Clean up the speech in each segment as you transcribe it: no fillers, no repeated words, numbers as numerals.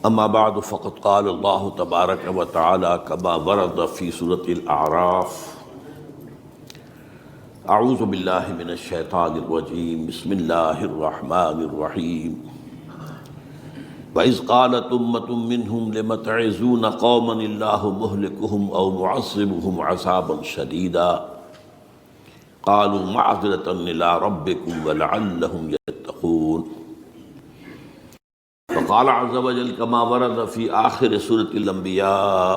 اما بعد فقد قال اللہ تبارک و تعالی كما ورد في سورة الاعراف اعوذ باللہ من الشیطان الرجیم بسم اللہ الرحمن الرحیم وَإِذْ قَالَتْ أُمَّةٌ مِّنْهُمْ لِمَ تَعِظُونَ قَوْمًا اللَّهُ مُهْلِكُهُمْ أَوْ مُعَذِّبُهُمْ عَذَابًا شَدِيدًا قَالُوا مَعْذِرَةً إِلَىٰ رَبِّكُمْ وَلَعَلَّهُمْ يَتَّقُونَ وقال عز وجل كما ورد في آخر سورة الأنبياء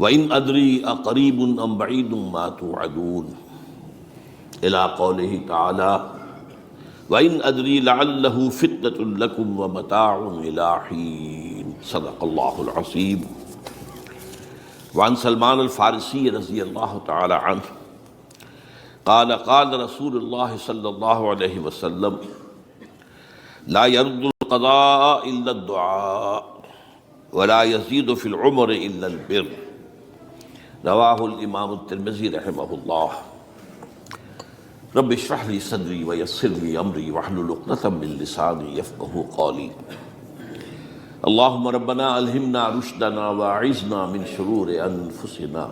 وإن أدري أقريب أم بعيد ما توعدون إلى قوله تعالى وإن أدري لعله فتنة لكم ومتاع إلى حين صدق الله العظيم. وعن سلمان الفارسي رضي الله تعالى عنه قال قال رسول الله صلى الله عليه وسلم لا يرد القضاء إلا الدعاء ولا يزيد في العمر إلا البر. رواه الإمام الترمذي رحمه الله. رب اشرح لي صدري ويسر لي أمري واحلل عقدة من لساني يفقهوا قولي. اللهم ربنا ألهمنا رشدنا وأعذنا من شرور أنفسنا.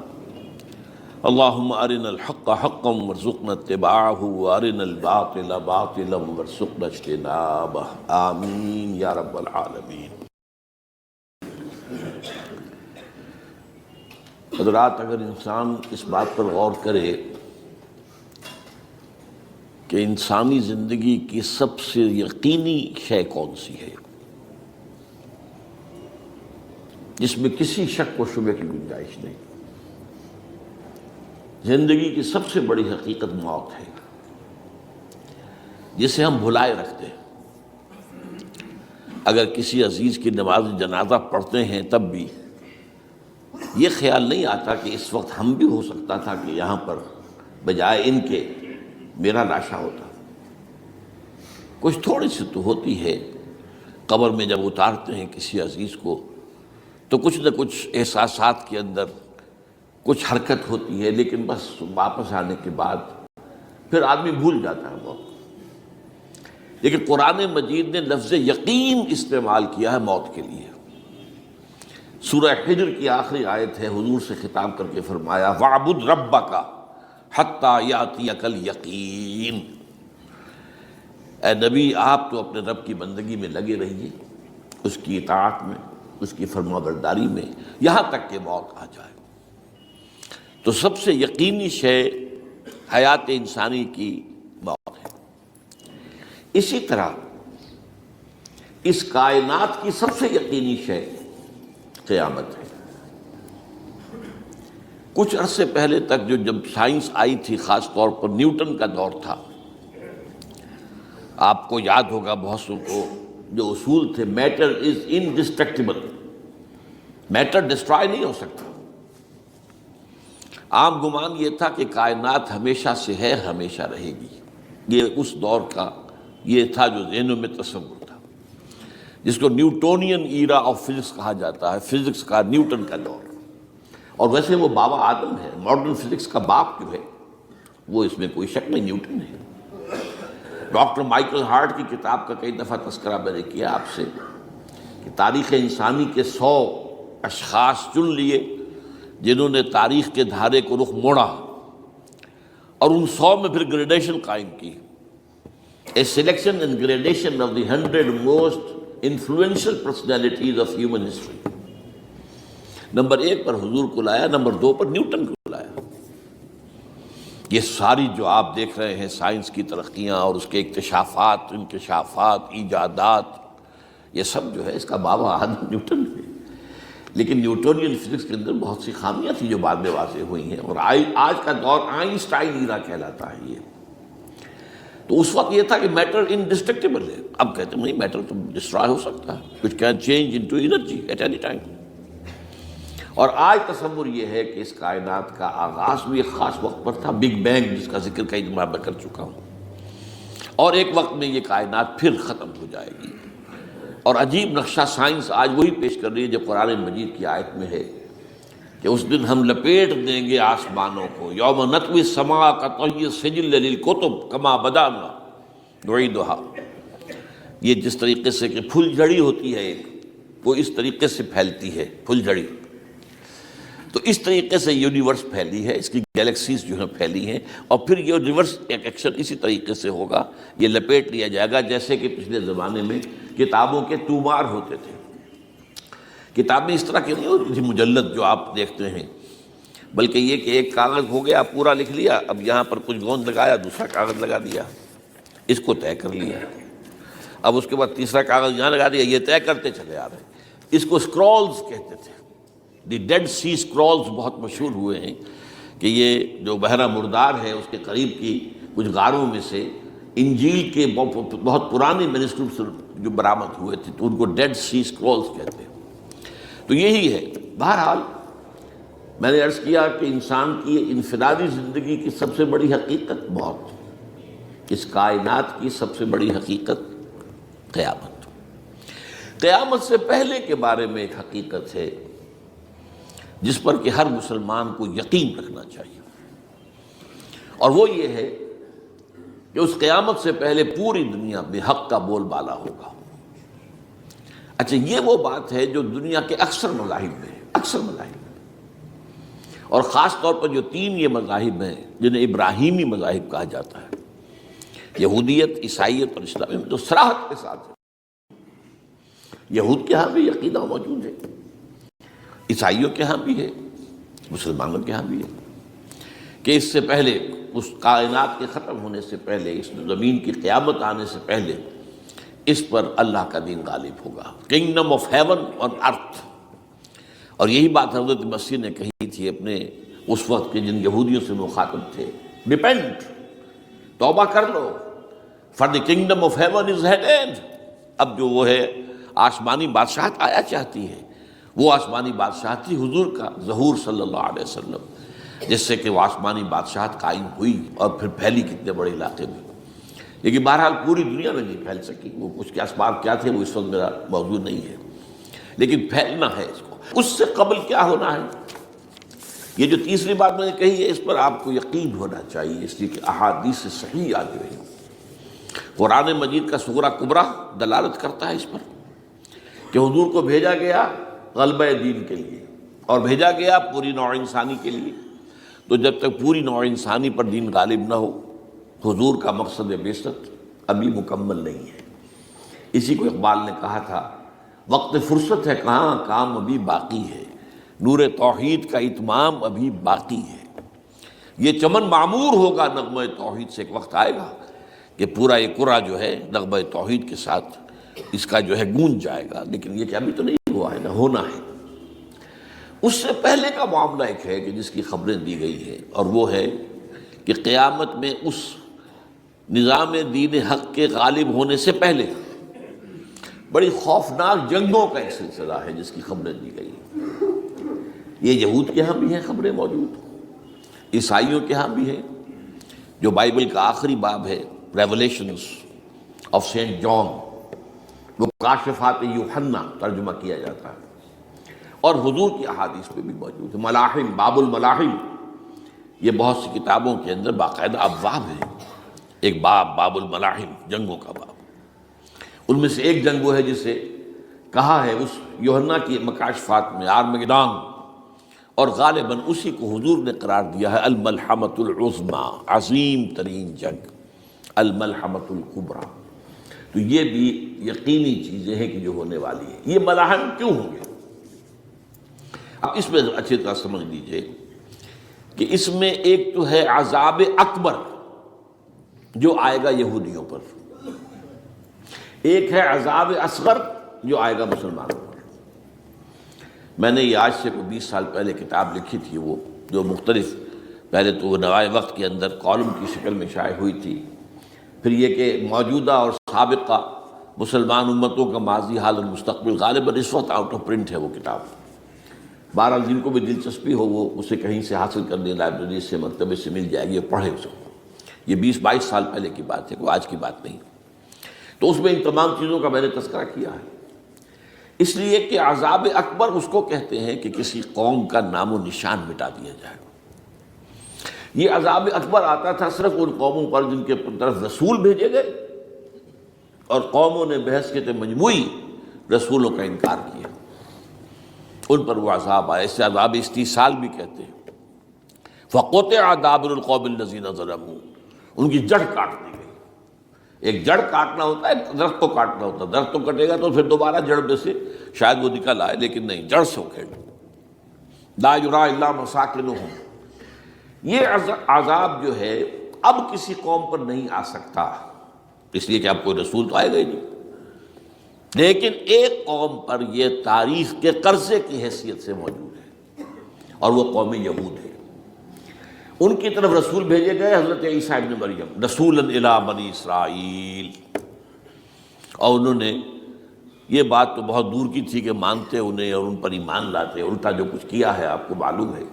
اللهم أرنا الحق حقا وارزقنا اتباعه وأرنا الباطل باطلا وارزقنا اجتنابه. آمین یا رب العالمین. حضرات، اگر انسان اس بات پر غور کرے کہ انسانی زندگی کی سب سے یقینی شے کون سی ہے جس میں کسی شک و شبہ کی گنجائش نہیں، زندگی کی سب سے بڑی حقیقت موت ہے جسے ہم بھلائے رکھتے ہیں. اگر کسی عزیز کی نماز جنازہ پڑھتے ہیں تب بھی یہ خیال نہیں آتا کہ اس وقت ہم بھی ہو سکتا تھا کہ یہاں پر بجائے ان کے میرا لاشا ہوتا. کچھ تھوڑی سی تو ہوتی ہے. قبر میں جب اتارتے ہیں کسی عزیز کو تو کچھ نہ کچھ احساسات کے اندر کچھ حرکت ہوتی ہے، لیکن بس واپس آنے کے بعد پھر آدمی بھول جاتا ہے موت. لیکن قرآن مجید نے لفظ یقین استعمال کیا ہے موت کے لیے. سورہ حجر کی آخری آیت ہے، حضور سے خطاب کر کے فرمایا وَاعْبُدْ رَبَّكَ حَتَّى يَأْتِيَكَ الْيَقِينُ. اے نبی، آپ تو اپنے رب کی بندگی میں لگے رہیے، اس کی اطاعت میں، اس کی فرما برداری میں، یہاں تک کہ موت آ جائے. تو سب سے یقینی شے حیات انسانی کی موت ہے. اسی طرح اس کائنات کی سب سے یقینی شے قیامت ہے. کچھ عرصے پہلے تک جب سائنس آئی تھی، خاص طور پر نیوٹن کا دور تھا، آپ کو یاد ہوگا بہت سو کو جو اصول تھے، میٹر از انڈسٹرکٹیبل، میٹر ڈسٹرائے نہیں ہو سکتا. عام گمان یہ تھا کہ کائنات ہمیشہ سے ہے، ہمیشہ رہے گی. یہ اس دور کا یہ تھا جو ذہنوں میں تصور تھا، جس کو نیوٹونین ایرا آف فزکس کہا جاتا ہے، فزکس کا نیوٹن کا دور. اور ویسے وہ بابا آدم ہے، ماڈرن فزکس کا باپ جو ہے وہ اس میں کوئی شک نہیں، نیوٹن ہے. ڈاکٹر مائیکل ہارٹ کی کتاب کا کئی دفعہ تذکرہ میں نے کیا آپ سے کہ تاریخ انسانی کے 100 اشخاص چن لیے جنہوں نے تاریخ کے دھارے کو رخ موڑا، اور ان 100 میں پھر گریڈیشن قائم کی. A selection and gradation of the 100 most influential personalities of human history. Number 1 پر حضور کو لایا، نمبر 2 پر نیوٹن کو لایا. یہ ساری جو آپ دیکھ رہے ہیں سائنس کی ترقیاں اور اس کے اکتشافات، انکشافات، ایجادات، یہ سب جو ہے اس کا بابا آدم نیوٹن ہے. لیکن نیوٹونین فزکس کے اندر بہت سی خامیاں تھیں جو بعد میں واضح ہوئی ہیں، اور آج کا دور آئنسٹائن ایرا کہلاتا ہے. یہ تو اس وقت یہ تھا کہ میٹر انڈسٹرکٹیبل ہے. اب کہتے ہیں نہیں، میٹر تو ڈسٹرائے ہو سکتا ہے، which can change into energy at any time. اور آج تصور یہ ہے کہ اس کائنات کا آغاز بھی ایک خاص وقت پر تھا، بگ بینگ، جس کا ذکر کئی دفعہ میں کر چکا ہوں، اور ایک وقت میں یہ کائنات پھر ختم ہو جائے گی. اور عجیب نقشہ سائنس آج وہی پیش کر رہی ہے جو قرآن مجید کی آیت میں ہے کہ اس دن ہم لپیٹ دیں گے آسمانوں کو، یوم نطوی السماء کطی السجل للکتب کما بدانا نعیدھا. یہ جس طریقے سے کہ پھل جھڑی ہوتی ہے ایک، وہ اس طریقے سے پھیلتی ہے پھل جھڑی، تو اس طریقے سے یونیورس پھیلی ہے، اس کی گیلیکسیز جو ہیں پھیلی ہیں، اور پھر یہ ریورس ایکشن اسی طریقے سے ہوگا، یہ لپیٹ لیا جائے گا جیسے کہ پچھلے زمانے میں کتابوں کے تومار ہوتے تھے۔ کتابیں اس طرح کی نہیں ہوتی تھی مجلد جو آپ دیکھتے ہیں، بلکہ یہ کہ ایک کاغذ ہو گیا پورا لکھ لیا، اب یہاں پر کچھ گوند لگایا، دوسرا کاغذ لگا دیا، اس کو طے کر لیا، اب اس کے بعد تیسرا کاغذ یہاں لگا دیا، یہ طے کرتے چلے آ رہے ہیں۔ اس کو سکرولز کہتے تھے، دی ڈیڈ سی سکرولز بہت مشہور ہوئے ہیں کہ یہ جو بحیرہ مردار ہے اس کے قریب کی کچھ غاروں میں سے انجیل کے بہت پرانے مینuscripts جو برآمد ہوئے تھے، تو ان کو ڈیڈ سی سکرولز کہتے ہیں۔ تو یہی ہے۔ بہرحال میں نے عرض کیا کہ انسان کی انفرادی زندگی کی سب سے بڑی حقیقت موت، اس کائنات کی سب سے بڑی حقیقت قیامت۔ قیامت سے پہلے کے بارے میں ایک حقیقت ہے جس پر کہ ہر مسلمان کو یقین رکھنا چاہیے، اور وہ یہ ہے کہ اس قیامت سے پہلے پوری دنیا میں حق کا بول بالا ہوگا۔ اچھا، یہ وہ بات ہے جو دنیا کے اکثر مذاہب میں ہے، اکثر مذاہب میں، اور خاص طور پر جو تین یہ مذاہب ہیں جنہیں ابراہیمی مذاہب کہا جاتا ہے، یہودیت، عیسائیت اور اسلام میں، جو صراحت کے ساتھ ہے۔ یہود کے ہاں بھی عقیدہ موجود ہے، عیسائیوں کے ہاں بھی ہے، مسلمانوں کے ہاں بھی ہے، کہ اس سے پہلے، اس کائنات کے ختم ہونے سے پہلے، اس زمین کی قیامت آنے سے پہلے اس پر اللہ کا دین غالب ہوگا، کنگڈم آف ہیون اور ارتھ۔ اور یہی بات حضرت مسیح نے کہی تھی اپنے اس وقت کے جن یہودیوں سے مخاطب تھے، ریپینٹ، توبہ کر لو، for the kingdom of heaven is at hand. اب جو وہ ہے آسمانی بادشاہت آیا چاہتی ہے، وہ آسمانی بادشاہت تھی حضور کا ظہور صلی اللہ علیہ وسلم، جس سے کہ وہ آسمانی بادشاہت قائم ہوئی اور پھر پھیلی کتنے بڑے علاقے میں، لیکن بہرحال پوری دنیا میں نہیں پھیل سکی۔ وہ اس کے اسباب کیا تھے وہ اس وقت میرا موضوع نہیں ہے، لیکن پھیلنا ہے اس کو۔ اس سے قبل کیا ہونا ہے، یہ جو تیسری بات میں نے کہی ہے، اس پر آپ کو یقین ہونا چاہیے، اس لیے کہ احادیث صحیح آ گئی ہیں۔ قرآن مجید کا صغرا کبرا دلالت کرتا ہے اس پر کہ حضور کو بھیجا گیا غلبہ دین کے لیے، اور بھیجا گیا پوری نوع انسانی کے لیے، تو جب تک پوری نوع انسانی پر دین غالب نہ ہو، حضور کا مقصد بعثت ابھی مکمل نہیں ہے۔ اسی کو اقبال نے کہا تھا، وقت فرصت ہے کہاں، کام ابھی باقی ہے، نور توحید کا اتمام ابھی باقی ہے۔ یہ چمن معمور ہوگا نغمہ توحید سے، ایک وقت آئے گا کہ پورا یہ قرہ جو ہے نغمہ توحید کے ساتھ اس کا جو ہے گونج جائے گا، لیکن یہ کہ ابھی تو نہیں ہوا ہے، نہ ہونا ہے۔ اس سے پہلے کا معاملہ ایک ہے کہ جس کی خبریں دی گئی ہیں، اور وہ ہے کہ قیامت میں اس نظام دین حق کے غالب ہونے سے پہلے بڑی خوفناک جنگوں کا ایک سلسلہ ہے جس کی خبریں دی گئی ہیں۔ یہ یہود کے ہاں بھی ہیں خبریں موجود، عیسائیوں کے ہاں بھی ہیں، جو بائبل کا آخری باب ہے ریولیشنز آف سینٹ جان، وہ کاشفات یوحنا ترجمہ کیا جاتا ہے، اور حضور کی احادیث پہ بھی موجود ہے۔ ملاحم، باب الملاحم، یہ بہت سی کتابوں کے اندر باقاعدہ ابواب ہے، ایک باب، باب الملاحم، جنگوں کا باب۔ ان میں سے ایک جنگ وہ ہے جسے کہا ہے اس یوحنا کی مکاشفات میں آرمگدان، اور غالباً اسی کو حضور نے قرار دیا ہے الملحمۃ العظمیٰ، عظیم ترین جنگ، الملحمۃ الکبریٰ۔ تو یہ بھی یقینی چیزیں ہیں کہ جو ہونے والی ہیں۔ یہ ملاحم کیوں ہوں گے؟ اب اس میں اچھی طرح سمجھ لیجئے کہ اس میں ایک تو ہے عذاب اکبر جو آئے گا یہودیوں پر، ایک ہے عذاب اصغر جو آئے گا مسلمانوں پر۔ میں نے یہ آج سے 20 سال پہلے کتاب لکھی تھی، وہ جو مختلف، پہلے تو وہ نوائے وقت کے اندر کالم کی شکل میں شائع ہوئی تھی، پھر یہ کہ موجودہ اور سابقہ مسلمان امتوں کا ماضی، حال اور مستقبل، غالباً اس وقت آؤٹ آف پرنٹ ہے وہ کتاب۔ بہرحال جن کو بھی دلچسپی ہو وہ اسے کہیں سے حاصل کر لیں، لائبریری سے، مکتبے سے مل جائے گی، پڑھیں اس کو۔ یہ 20-22 سال پہلے کی بات ہے، کوئی آج کی بات نہیں۔ تو اس میں ان تمام چیزوں کا میں نے تذکرہ کیا ہے، اس لیے کہ عذاب اکبر اس کو کہتے ہیں کہ کسی قوم کا نام و نشان مٹا دیا جائے۔ یہ عذاب اکبر آتا تھا صرف ان قوموں پر جن کے طرف رسول بھیجے گئے، اور قوموں نے بحثیت مجموعی رسولوں کا انکار کیا، ان پر وہ عذاب آئے، اسے عذاب استیصال بھی کہتے ہیں۔ فَقُطِعَ دَابِرُ الْقَوْمِ الَّذِينَ ظَلَمُوا، ان کی جڑ کاٹ دی گئی۔ ایک جڑ کاٹنا ہوتا ہے، ایک درخت کو کاٹنا ہوتا ہے، درخت کو کٹے گا تو پھر دوبارہ جڑ میں سے شاید وہ نکل آئے، لیکن نہیں، جڑ سے اکھیڑ۔ لَا يُرَىٰ إِلَّا مَسَاكِنُهُمْ، یہ عذاب جو ہے اب کسی قوم پر نہیں آ سکتا، اس لیے کہ اب کوئی رسول تو آئے گا ہی نہیں، لیکن ایک قوم پر یہ تاریخ کے قرضے کی حیثیت سے موجود ہے، اور وہ قوم یہود ہے۔ ان کی طرف رسول بھیجے گئے حضرت عیسیٰ ابن مریم، رسولا الی بنی اسرائیل، اور انہوں نے یہ بات تو بہت دور کی تھی کہ مانتے انہیں اور ان پر ایمان لاتے، الٹا جو کچھ کیا ہے آپ کو معلوم ہے،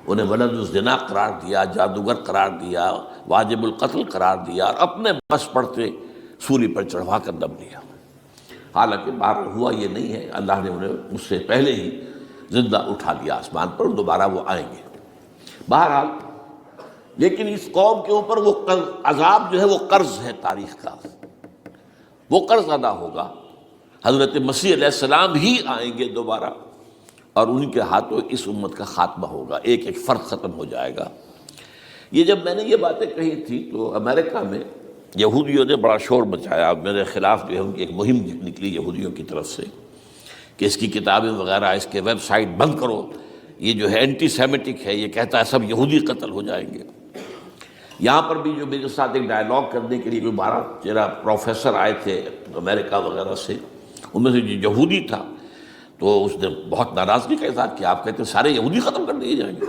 انہیں ولد الزنا قرار دیا، جادوگر قرار دیا، واجب القتل قرار دیا، اور اپنے بس پڑتے سولی پر چڑھوا کر دم لیا۔ حالانکہ بات ہوا یہ نہیں ہے، اللہ نے انہیں اس سے پہلے ہی زندہ اٹھا لیا آسمان پر، دوبارہ وہ آئیں گے۔ بہرحال لیکن اس قوم کے اوپر وہ عذاب جو ہے وہ قرض ہے تاریخ کا، وہ قرض ادا ہوگا۔ حضرت مسیح علیہ السلام ہی آئیں گے دوبارہ، اور ان کے ہاتھوں اس امت کا خاتمہ ہوگا، ایک ایک فرد ختم ہو جائے گا۔ یہ جب میں نے یہ باتیں کہی تھی تو امریکہ میں یہودیوں نے بڑا شور مچایا، میرے خلاف جو ہے ان کی ایک مہم نکلی یہودیوں کی طرف سے کہ اس کی کتابیں وغیرہ، اس کے ویب سائٹ بند کرو، یہ جو ہے اینٹی سیمیٹک ہے، یہ کہتا ہے سب یہودی قتل ہو جائیں گے۔ یہاں پر بھی جو میرے ساتھ ایک ڈائلاگ کرنے کے لیے کوئی 12-13 پروفیسر آئے تھے امریکہ وغیرہ سے، ان میں سے جو یہودی تھا تو اس نے بہت ناراضگی کا اظہار کیا، آپ کہتے ہیں سارے یہودی ختم کر دیے جائیں گے،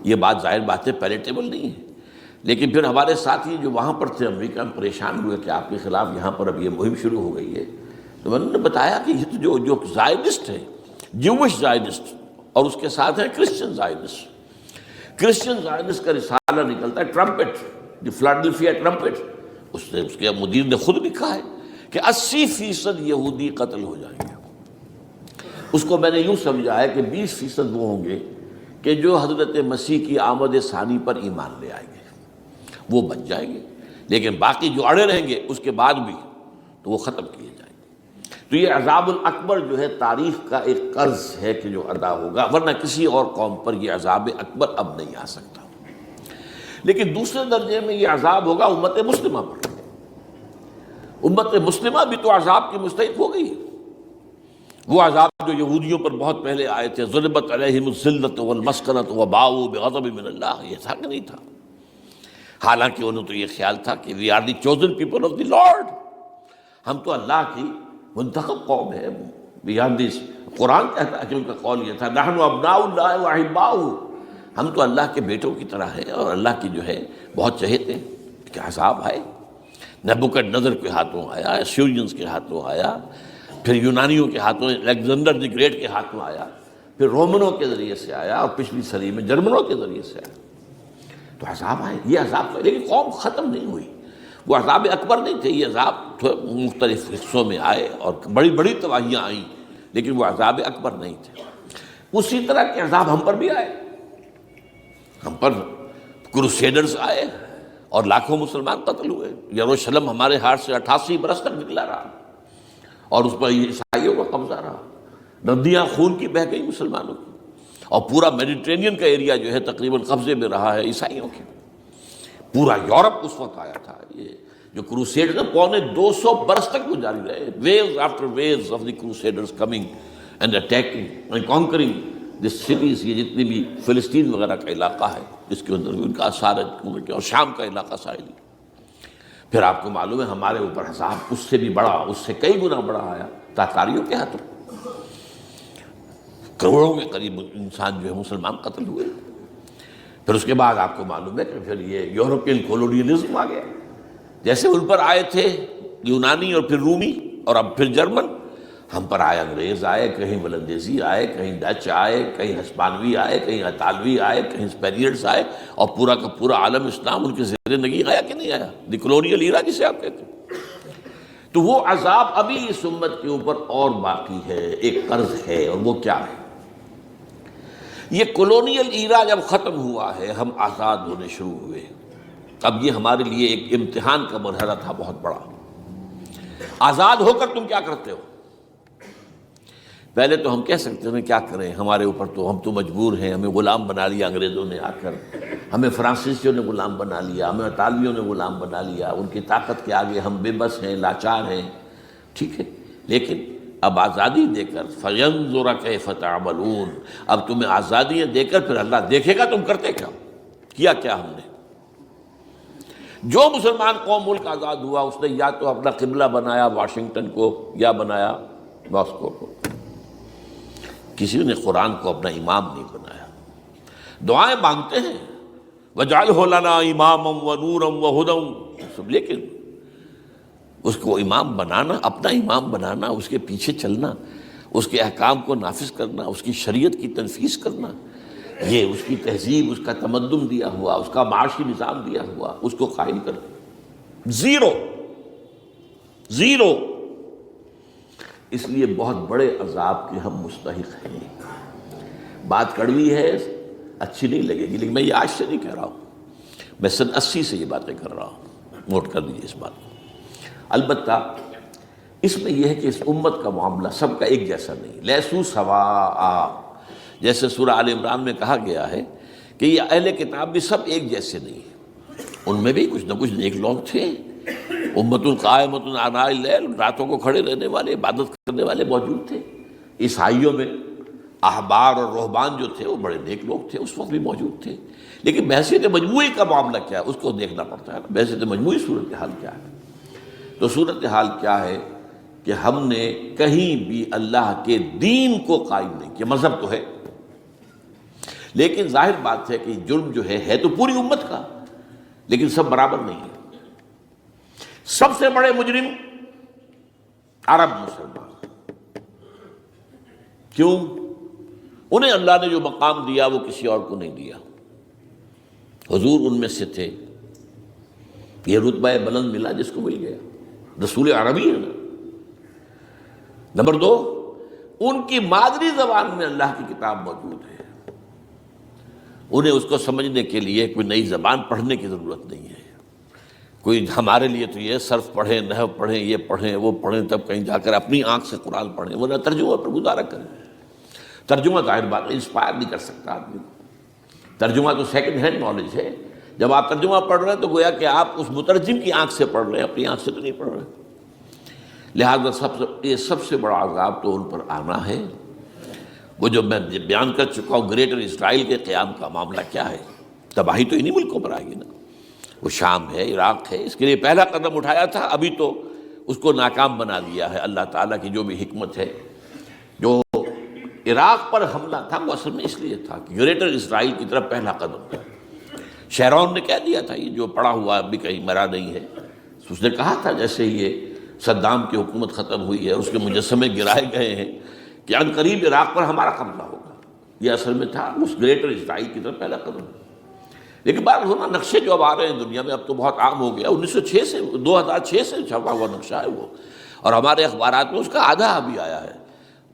یہ بات ظاہر بات ہے پیلیٹیبل نہیں ہے۔ لیکن پھر ہمارے ساتھی جو وہاں پر تھے امریکہ میں پریشان ہوئے کہ آپ کے خلاف یہاں پر اب یہ مہم شروع ہو گئی ہے، تو میں نے بتایا کہ یہ تو جو زائنسٹ ہے، جوش زائنسٹ، اور اس کے ساتھ ہے کرسچن زائنسٹ۔ کرسچن زائنسٹ کا رسالہ نکلتا ہے ٹرمپٹ، جو فلاڈلفیا ٹرمپٹ، اس کے مدیر نے خود لکھا ہے کہ 80% یہودی قتل ہو جائیں گے۔ اس کو میں نے یوں سمجھا ہے کہ 20% وہ ہوں گے کہ جو حضرت مسیح کی آمد ثانی پر ایمان لے آئیں گے، وہ بچ جائیں گے، لیکن باقی جو اڑے رہیں گے اس کے بعد بھی تو وہ ختم کیے جائیں گے۔ تو یہ عذاب الاکبر جو ہے تاریخ کا ایک قرض ہے کہ جو ادا ہوگا، ورنہ کسی اور قوم پر یہ عذاب اکبر اب نہیں آ سکتا۔ لیکن دوسرے درجے میں یہ عذاب ہوگا امت مسلمہ پر۔ امت مسلمہ بھی تو عذاب کی مستحق ہو گئی۔ وہ عذاب جو یہودیوں پر بہت پہلے آئے تھے، ضربت علیہم الذلۃ والمسکنۃ وباؤوا بغضب من اللہ، یہ تھا کہ نہیں تھا؟ حالانکہ انہوں تو یہ خیال تھا کہ we are the chosen people of the Lord, ہم تو اللہ کی منتخب قوم ہے۔ قرآن کہتا ہے کہ ان کا قول یہ تھا، نحن ابناء اللہ واحباؤہ، ہم تو اللہ کے بیٹوں کی طرح ہیں اور اللہ کی جو ہے بہت چہیتے ہیں۔ کہ عذاب آئے، نبوکدنضر کے ہاتھوں آیا، اسیرینز کے ہاتھوں آیا، پھر یونانیوں کے ہاتھوں، الیگزینڈر دی گریٹ کے ہاتھوں آیا، پھر رومنوں کے ذریعے سے آیا، اور پچھلی صدی میں جرمنوں کے ذریعے سے آیا۔ تو عذاب آئے، یہ عذاب، لیکن قوم ختم نہیں ہوئی۔ وہ عذاب اکبر نہیں تھے، یہ عذاب مختلف حصوں میں آئے اور بڑی بڑی تباہیاں آئیں، لیکن وہ عذاب اکبر نہیں تھے۔ اسی طرح کے عذاب ہم پر بھی آئے، ہم پر کروسیڈرز آئے اور لاکھوں مسلمان قتل ہوئے۔ یروشلم ہمارے ہاتھ سے 88 برس تک نکلا رہا، اور اس پر عیسائیوں کا قبضہ رہا، ندیاں خون کی بہہ گئی مسلمانوں کی، اور پورا میڈیٹرینین کا ایریا جو ہے تقریباً قبضے میں رہا ہے عیسائیوں کے۔ پورا یورپ اس وقت آیا تھا۔ یہ جو کروسیڈ نے 250 برس تک وہ جاری رہے، waves after waves of the crusaders coming and attacking and conquering this cities. یہ جتنی بھی فلسطین وغیرہ کا علاقہ ہے جس کے اندر ان کا اثار ہے، اور شام کا علاقہ ساحلی۔ پھر آپ کو معلوم ہے ہمارے اوپر عذاب اس سے بھی بڑا، اس سے کئی گنا بڑا آیا تاتاریوں کے ہاتھوں، کروڑوں کے قریب انسان جو ہے مسلمان قتل ہوئے۔ پھر اس کے بعد آپ کو معلوم ہے کہ پھر یہ یورپین کولونیلزم آ گیا، جیسے ان پر آئے تھے یونانی اور پھر رومی اور اب پھر جرمن، ہم پر آئے انگریز آئے، کہیں ولندیزی آئے، کہیں ڈچ آئے، کہیں ہسپانوی آئے، کہیں اطالوی آئے، کہیں اسپینیئرز آئے، اور پورا کا پورا عالم اسلام ان کے زیر نگین آیا کہ نہیں آیا؟ دی کلونیل ایرا جسے آپ کہتے ہیں۔ تو وہ عذاب ابھی اس امت کے اوپر اور باقی ہے، ایک قرض ہے، اور وہ کیا ہے؟ یہ کلونیل ایرا جب ختم ہوا ہے، ہم آزاد ہونے شروع ہوئے، اب یہ ہمارے لیے ایک امتحان کا مرحلہ تھا بہت بڑا۔ آزاد ہو کر تم کیا کرتے ہو؟ پہلے تو ہم کہہ سکتے ہیں کیا کریں، ہمارے اوپر تو ہم تو مجبور ہیں، ہمیں غلام بنا لیا انگریزوں نے آ کر، ہمیں فرانسیسیوں نے غلام بنا لیا، ہمیں اطالویوں نے غلام بنا لیا، ان کی طاقت کے آگے ہم بے بس ہیں، لاچار ہیں، ٹھیک ہے، لیکن اب آزادی دے کر فَيَنظُرَ كَيْفَ تَعْمَلُونَ، اب تمہیں آزادیاں دے کر پھر اللہ دیکھے گا تم کرتے کیا کیا ہم نے۔ جو مسلمان قوم ملک آزاد ہوا اس نے یا تو اپنا قبلہ بنایا واشنگٹن کو یا بنایا ماسکو کو، کسی نے قرآن کو اپنا امام نہیں بنایا۔ دعائیں مانگتے ہیں وَاجْعَلْهُ لَنَا إِمَامًا وَنُورًا وَهُدًى، لیکن اس کو امام بنانا، اپنا امام بنانا، اس کے پیچھے چلنا، اس کے احکام کو نافذ کرنا، اس کی شریعت کی تنفیذ کرنا، یہ اس کی تہذیب، اس کا تمدن دیا ہوا، اس کا معاشی نظام دیا ہوا، اس کو قائم کرنا، زیرو۔ اس لیے بہت بڑے عذاب کے ہم مستحق ہیں۔ بات کڑوی ہے، اچھی نہیں لگے گی، لیکن میں یہ آج سے نہیں کہہ رہا ہوں، میں سن 80 سے یہ باتیں کر رہا ہوں، نوٹ کر دیجیے اس بات کو۔ البتہ اس میں یہ ہے کہ اس امت کا معاملہ سب کا ایک جیسا نہیں، لیسو سواء، جیسے سورہ آل عمران میں کہا گیا ہے کہ یہ اہل کتاب بھی سب ایک جیسے نہیں ہیں، ان میں بھی کچھ نہ کچھ نیک لوگ تھے، امت قائمۃ آناء اللیل، راتوں کو کھڑے رہنے والے، عبادت کرنے والے موجود تھے۔ عیسائیوں میں احبار اور رہبان جو تھے وہ بڑے نیک لوگ تھے، اس وقت بھی موجود تھے، لیکن بحیثیت مجموعی کا معاملہ کیا ہے اس کو دیکھنا پڑتا ہے، بحیثیت مجموعی صورتحال کیا ہے۔ تو صورتحال کیا ہے کہ ہم نے کہیں بھی اللہ کے دین کو قائم نہیں کیا، مذہب تو ہے، لیکن ظاہر بات ہے کہ جرم جو ہے تو پوری امت کا، لیکن سب برابر نہیں ہے۔ سب سے بڑے مجرم عرب مسلمان، کیوں؟ انہیں اللہ نے جو مقام دیا وہ کسی اور کو نہیں دیا، حضور ان میں سے تھے، یہ رتبہ بلند ملا جس کو مل گیا، رسول عربی ہے نا۔ نمبر 2، ان کی مادری زبان میں اللہ کی کتاب موجود ہے، انہیں اس کو سمجھنے کے لیے کوئی نئی زبان پڑھنے کی ضرورت نہیں ہے۔ کوئی ہمارے لیے تو یہ صرف پڑھیں، نحو پڑھیں، یہ پڑھیں، وہ پڑھیں، تب کہیں جا کر اپنی آنکھ سے قرآن پڑھیں، ورنہ ترجمہ پر گزارا کریں۔ ترجمہ ظاہر بات ہے انسپائر نہیں کر سکتا آدمی، ترجمہ تو سیکنڈ ہینڈ نالج ہے، جب آپ ترجمہ پڑھ رہے ہیں تو گویا کہ آپ اس مترجم کی آنکھ سے پڑھ رہے ہیں، اپنی آنکھ سے تو نہیں پڑھ رہے۔ لہذا یہ سب سے بڑا عذاب تو ان پر آنا ہے۔ وہ جو میں بیان کر چکا ہوں گریٹر اسرائیل کے قیام کا معاملہ کیا ہے، تباہی تو انہی ملکوں پر آئے گی نا، وہ شام ہے، عراق ہے، اس کے لیے پہلا قدم اٹھایا تھا، ابھی تو اس کو ناکام بنا دیا ہے اللہ تعالیٰ کی جو بھی حکمت ہے۔ جو عراق پر حملہ تھا وہ اصل میں اس لیے تھا کہ گریٹر اسرائیل کی طرف پہلا قدم تھا۔ شیرون نے کہہ دیا تھا یہ جو پڑا ہوا ابھی کہیں مرا نہیں ہے، اس نے کہا تھا جیسے یہ صدام کی حکومت ختم ہوئی ہے، اس کے مجسمے گرائے گئے ہیں کہ ان قریب عراق پر ہمارا قبضہ ہوگا، یہ اصل میں تھا اس گریٹر اسرائیل کی طرف پہلا قدم۔ لیکن بات ہونا نقشے جو اب آ رہے ہیں دنیا میں اب تو بہت عام ہو گیا، 1906 سے 2006 سے چھپا ہوا نقشہ ہے وہ، اور ہمارے اخبارات میں اس کا آدھا ابھی آیا ہے،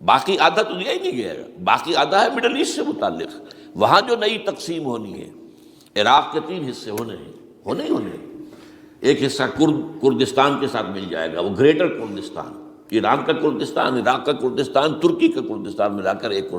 باقی آدھا تو دیا ہی نہیں گیا ہے، باقی آدھا ہے مڈل ایسٹ سے متعلق، وہاں جو نئی تقسیم ہونی ہے۔ عراق کے 3 حصے ہونے ہیں، ایک حصہ کردستان کے ساتھ مل جائے گا، وہ گریٹر کردستان، ایران کا کردستان، عراق کا کردستان، ترکی کا کردستان ملا کر ایک